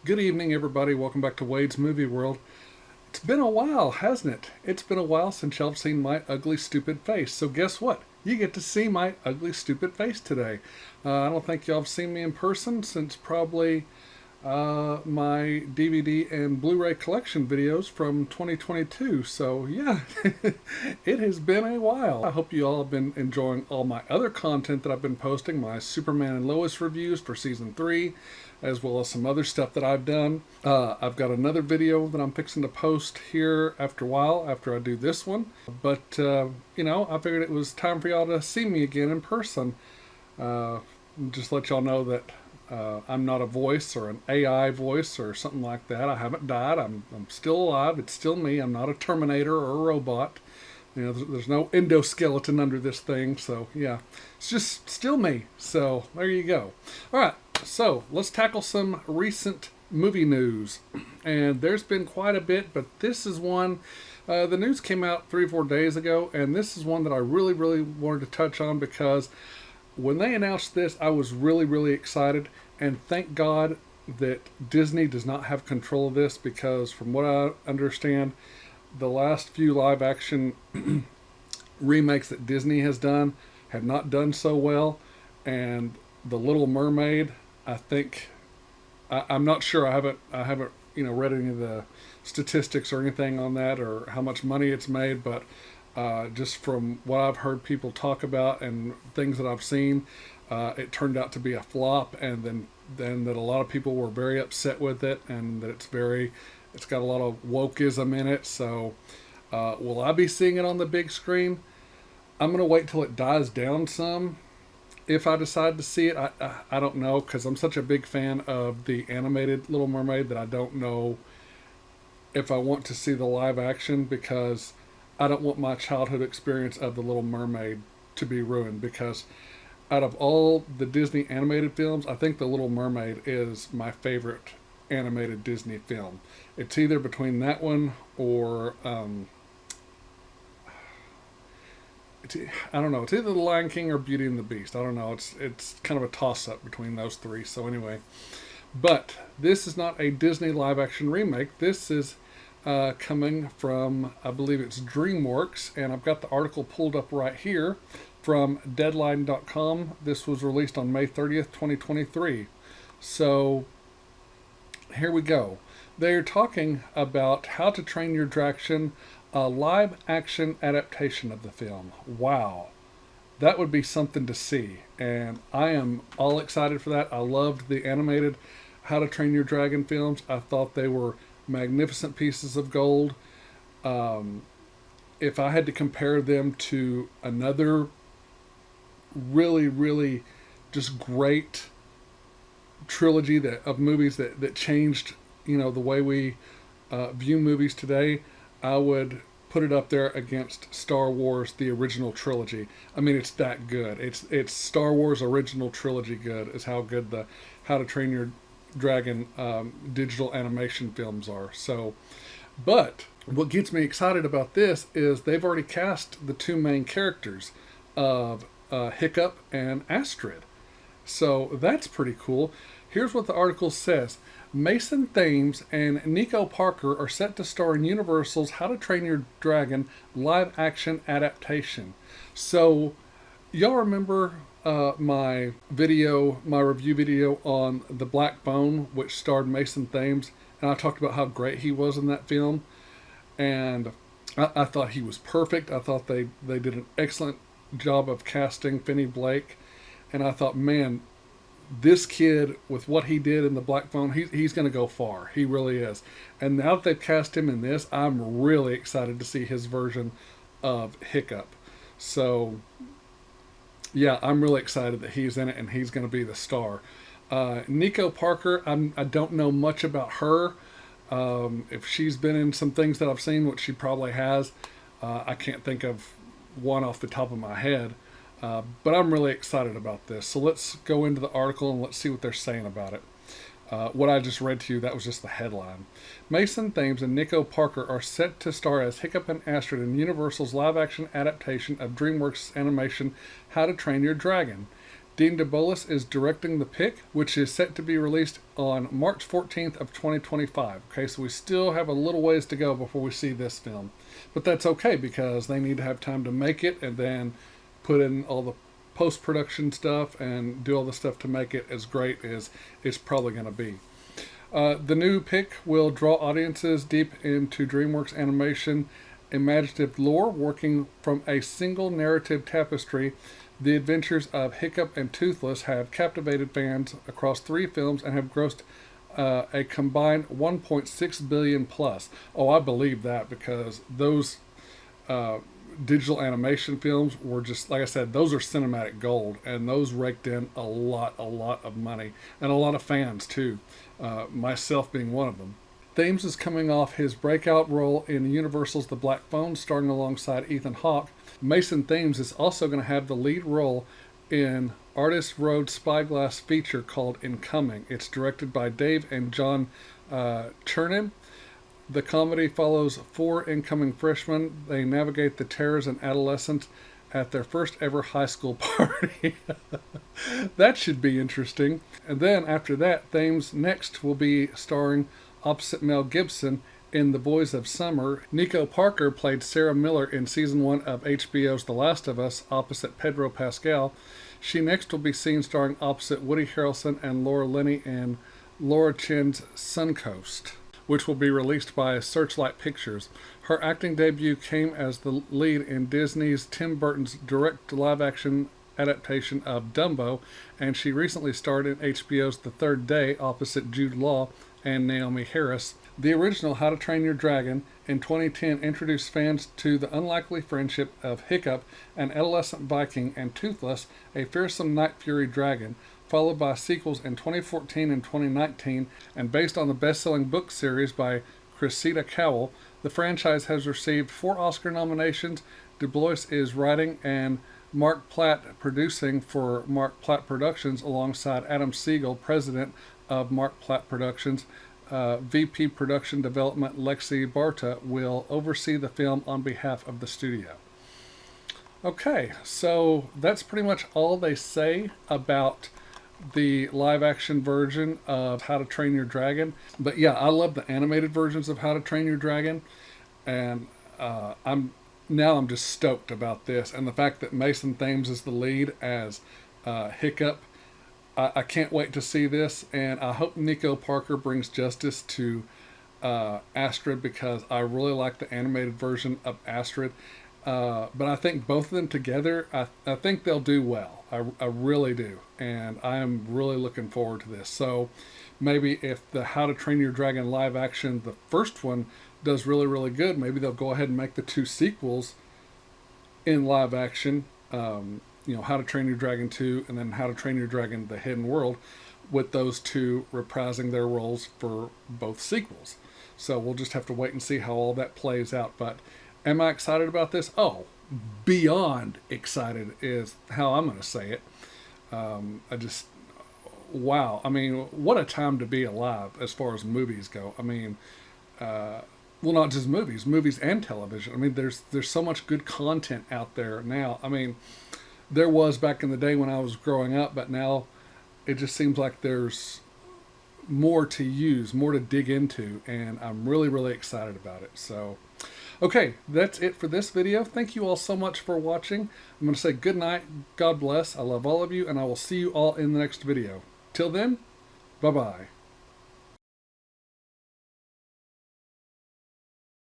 Good evening, everybody. Welcome back to Wade's Movie World. It's been a while, hasn't it? It's been a while since y'all have seen my ugly, stupid face. So guess what? You get to see my ugly, stupid face today. I don't think y'all have seen me in person since probably my DVD and Blu-ray collection videos from 2022. So yeah, it has been a while. I hope you all have been enjoying all my other content that I've been posting, my Superman and Lois reviews for season 3, as well as some other stuff that I've done. I've got another video that I'm fixing to post here after a while, after I do this one. But, I figured it was time for y'all to see me again in person. Just let y'all know that I'm not a voice or an AI voice or something like that. I haven't died. I'm still alive. It's still me. I'm not a Terminator or a robot. There's no endoskeleton under this thing. So, yeah, it's just still me. So, there you go. All right. So, let's tackle some recent movie news. And there's been quite a bit, but this is one. The news came out 3 or 4 days ago, and this is one that I really, really wanted to touch on because when they announced this, I was really, really excited, and thank God that Disney does not have control of this because from what I understand, the last few live action remakes that Disney has done have not done so well, and The Little Mermaid, I think, I'm not sure, I haven't read any of the statistics or anything on that or how much money it's made, but just from what I've heard people talk about and things that I've seen, it turned out to be a flop, and then that a lot of people were very upset with it, and that it's got a lot of wokeism in it. So will I be seeing it on the big screen? I'm going to wait till it dies down some. If I decide to see it, I don't know, because I'm such a big fan of the animated Little Mermaid that I don't know if I want to see the live action, because I don't want my childhood experience of The Little Mermaid to be ruined, because out of all the Disney animated films, I think The Little Mermaid is my favorite animated Disney film. It's either between that one or, I don't know, it's either The Lion King or Beauty and the Beast. I don't know, it's kind of a toss-up between those three. So anyway, but this is not a Disney live-action remake. This is coming from, I believe it's DreamWorks, and I've got the article pulled up right here from Deadline.com. This was released on May 30th, 2023. So here we go. They're talking about How to Train Your Dragon, a live-action adaptation of the film. Wow. That would be something to see, and I am all excited for that. I loved the animated How to Train Your Dragon films. I thought they were magnificent pieces of gold. If I had to compare them to another really, really just great trilogy of movies that changed, the way we view movies today, I would put it up there against Star Wars, the original trilogy. I mean, it's that good. It's Star Wars original trilogy good is how good the How to Train Your Dragon digital animation films are. So, but what gets me excited about this is they've already cast the two main characters of Hiccup and Astrid. So that's pretty cool. Here's what the article says. Mason Thames and Nico Parker are set to star in Universal's How to Train Your Dragon live-action adaptation. So, y'all remember my review video on The Black Phone, which starred Mason Thames, and I talked about how great he was in that film, and I thought he was perfect. I thought they did an excellent job of casting Finney Blake, and I thought, man, this kid, with what he did in The Black Phone, he's going to go far. He really is. And now that they've cast him in this, I'm really excited to see his version of Hiccup. So, yeah, I'm really excited that he's in it and he's going to be the star. Nico Parker, I don't know much about her. If she's been in some things that I've seen, which she probably has, I can't think of one off the top of my head. But I'm really excited about this. So let's go into the article and let's see what they're saying about it. What I just read to you, that was just the headline. Mason Thames and Nico Parker are set to star as Hiccup and Astrid in Universal's live-action adaptation of DreamWorks' animation How to Train Your Dragon. Dean DeBolis is directing The Pick, which is set to be released on March 14th of 2025. Okay, so we still have a little ways to go before we see this film. But that's okay because they need to have time to make it and then put in all the post-production stuff and do all the stuff to make it as great as it's probably going to be. The new Pick will draw audiences deep into DreamWorks Animation imaginative lore, working from a single narrative tapestry. The adventures of Hiccup and Toothless have captivated fans across 3 films and have grossed a combined 1.6 billion plus. Oh, I believe that because those digital animation films were just, like I said, those are cinematic gold, and those raked in a lot of money and a lot of fans too, myself being one of them. Thames is coming off his breakout role in Universal's The Black Phone, starring alongside Ethan Hawke. Mason Thames is also going to have the lead role in Artist Road Spyglass feature called Incoming. It's directed by Dave and John Chernin. The comedy follows 4 incoming freshmen. They navigate the terrors and adolescence at their first ever high school party. That should be interesting. And then after that, Thames next will be starring opposite Mel Gibson in The Boys of Summer. Nico Parker played Sarah Miller in season 1 of HBO's The Last of Us opposite Pedro Pascal. She next will be seen starring opposite Woody Harrelson and Laura Linney in Laura Chen's Suncoast, which will be released by Searchlight Pictures. Her acting debut came as the lead in Disney's Tim Burton's direct live-action adaptation of Dumbo, and she recently starred in HBO's The Third Day opposite Jude Law and Naomi Harris. The original How to Train Your Dragon in 2010 introduced fans to the unlikely friendship of Hiccup, an adolescent Viking, and Toothless, a fearsome night fury dragon, followed by sequels in 2014 and 2019, and based on the best-selling book series by Cressida Cowell. The franchise has received 4 Oscar nominations. DeBois is writing and Mark Platt producing for Mark Platt Productions alongside Adam Siegel, president of Mark Platt Productions. VP Production Development Lexi Barta will oversee the film on behalf of the studio. Okay, so that's pretty much all they say about the live action version of How to Train Your Dragon. But yeah, I love the animated versions of How to Train Your Dragon, and I'm just stoked about this, and the fact that Mason Thames is the lead as Hiccup. I can't wait to see this, and I hope Nico Parker brings justice to Astrid, because I really like the animated version of Astrid. But I think both of them together, I think they'll do well. I really do. And I am really looking forward to this. So maybe if the How to Train Your Dragon live action, the first one, does really good, maybe they'll go ahead and make the 2 sequels in live action. How to Train Your Dragon 2 and then How to Train Your Dragon The Hidden World, with those 2 reprising their roles for both sequels. So we'll just have to wait and see how all that plays out. But am I excited about this? Oh, beyond excited is how I'm going to say it. Wow. I mean, what a time to be alive as far as movies go. I mean, well, not just movies and television. I mean, there's so much good content out there now. I mean, there was back in the day when I was growing up, but now it just seems like there's more to use, more to dig into, and I'm really excited about it. So, okay, that's it for this video. Thank you all so much for watching. I'm going to say good night, God bless, I love all of you, and I will see you all in the next video. Till then, bye-bye.